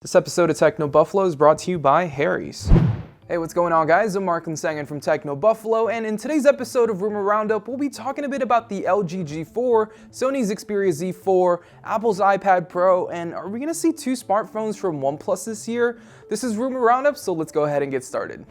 This episode of Techno Buffalo is brought to you by Harry's. Hey, what's going on, guys? I'm Mark Sangan from Techno Buffalo, and in today's episode of Rumor Roundup, we'll be talking a bit about the LG G4, Sony's Xperia Z4, Apple's iPad Pro, and are we gonna see two smartphones from OnePlus this year? This is Rumor Roundup, so let's go ahead and get started.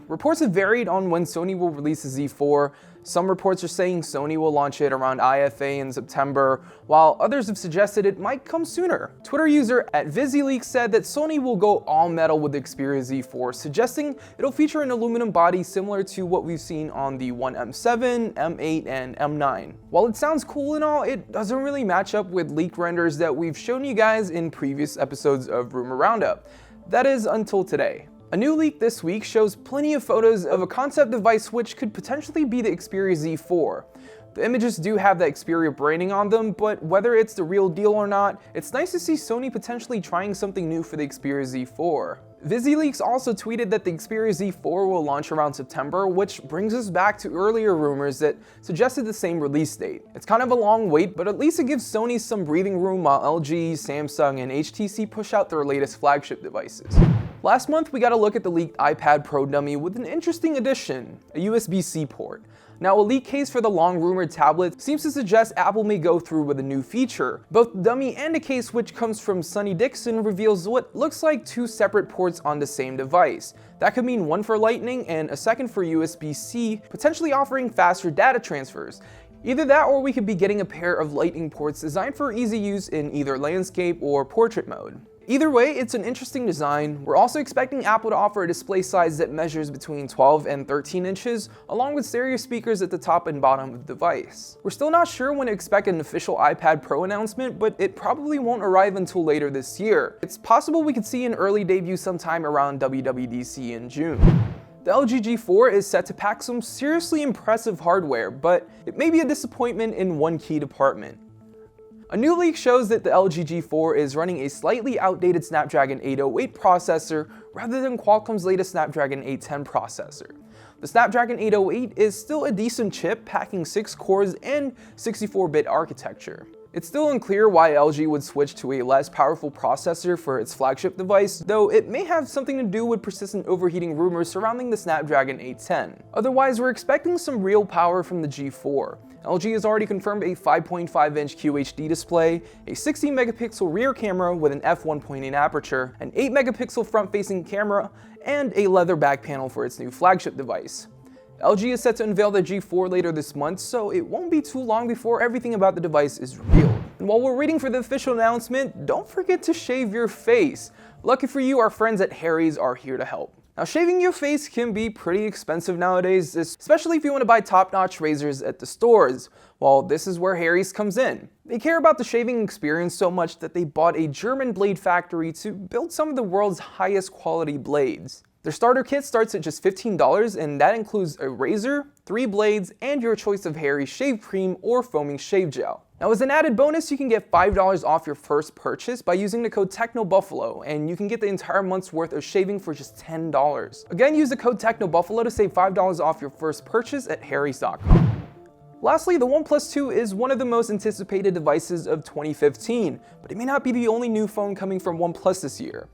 Reports have varied on when Sony will release the Z4. Some reports are saying Sony will launch it around IFA in September, while others have suggested it might come sooner. Twitter user @VisiLeaks said that Sony will go all metal with the Xperia Z4, suggesting it'll feature an aluminum body similar to what we've seen on the One M7, M8, and M9. While it sounds cool and all, it doesn't really match up with leak renders that we've shown you guys in previous episodes of Rumor Roundup. That is, until today. A new leak this week shows plenty of photos of a concept device which could potentially be the Xperia Z4. The images do have the Xperia branding on them, but whether it's the real deal or not, it's nice to see Sony potentially trying something new for the Xperia Z4. VisiLeaks also tweeted that the Xperia Z4 will launch around September, which brings us back to earlier rumors that suggested the same release date. It's kind of a long wait, but at least it gives Sony some breathing room while LG, Samsung, and HTC push out their latest flagship devices. Last month, we got a look at the leaked iPad Pro dummy with an interesting addition, a USB-C port. Now, a leak case for the long-rumored tablet seems to suggest Apple may go through with a new feature. Both the dummy and a case, which comes from Sonny Dixon, reveals what looks like two separate ports on the same device. That could mean one for Lightning and a second for USB-C, potentially offering faster data transfers. Either that, or we could be getting a pair of Lightning ports designed for easy use in either landscape or portrait mode. Either way, it's an interesting design. We're also expecting Apple to offer a display size that measures between 12 and 13 inches, along with stereo speakers at the top and bottom of the device. We're still not sure when to expect an official iPad Pro announcement, but it probably won't arrive until later this year. It's possible we could see an early debut sometime around WWDC in June. The LG G4 is set to pack some seriously impressive hardware, but it may be a disappointment in one key department. A new leak shows that the LG G4 is running a slightly outdated Snapdragon 808 processor rather than Qualcomm's latest Snapdragon 810 processor. The Snapdragon 808 is still a decent chip, packing 6 cores and 64-bit architecture. It's still unclear why LG would switch to a less powerful processor for its flagship device, though it may have something to do with persistent overheating rumors surrounding the Snapdragon 810. Otherwise, we're expecting some real power from the G4. LG has already confirmed a 5.5-inch QHD display, a 16-megapixel rear camera with an f1.8 aperture, an 8-megapixel front-facing camera, and a leather back panel for its new flagship device. LG is set to unveil the G4 later this month, so it won't be too long before everything about the device is revealed. And while we're waiting for the official announcement, don't forget to shave your face. Lucky for you, our friends at Harry's are here to help. Now, shaving your face can be pretty expensive nowadays, especially if you want to buy top-notch razors at the stores. Well, this is where Harry's comes in. They care about the shaving experience so much that they bought a German blade factory to build some of the world's highest quality blades. Their starter kit starts at just $15, and that includes a razor, 3 blades, and your choice of Harry's shave cream or foaming shave gel. Now, as an added bonus, you can get $5 off your first purchase by using the code TechnoBuffalo, and you can get the entire month's worth of shaving for just $10. Again, use the code TechnoBuffalo to save $5 off your first purchase at harrys.com. Lastly, the OnePlus 2 is one of the most anticipated devices of 2015, but it may not be the only new phone coming from OnePlus this year.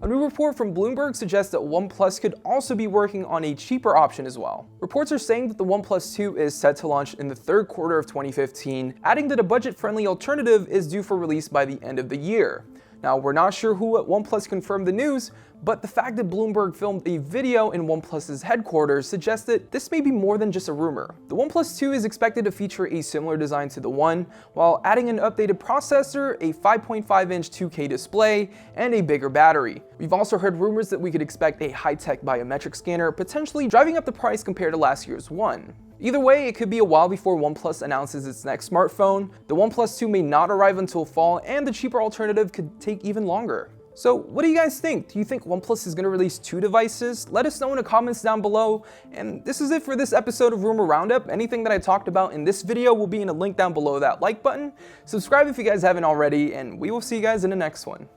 A new report from Bloomberg suggests that OnePlus could also be working on a cheaper option as well. Reports are saying that the OnePlus 2 is set to launch in the third quarter of 2015, adding that a budget-friendly alternative is due for release by the end of the year. Now, we're not sure who at OnePlus confirmed the news, but the fact that Bloomberg filmed a video in OnePlus's headquarters suggests that this may be more than just a rumor. The OnePlus 2 is expected to feature a similar design to the One, while adding an updated processor, a 5.5-inch 2K display, and a bigger battery. We've also heard rumors that we could expect a high-tech biometric scanner, potentially driving up the price compared to last year's One. Either way, it could be a while before OnePlus announces its next smartphone. The OnePlus 2 may not arrive until fall, and the cheaper alternative could take even longer. So what do you guys think? Do you think OnePlus is going to release 2 devices? Let us know in the comments down below. And this is it for this episode of Rumor Roundup. Anything that I talked about in this video will be in a link down below that like button. Subscribe if you guys haven't already, and we will see you guys in the next one.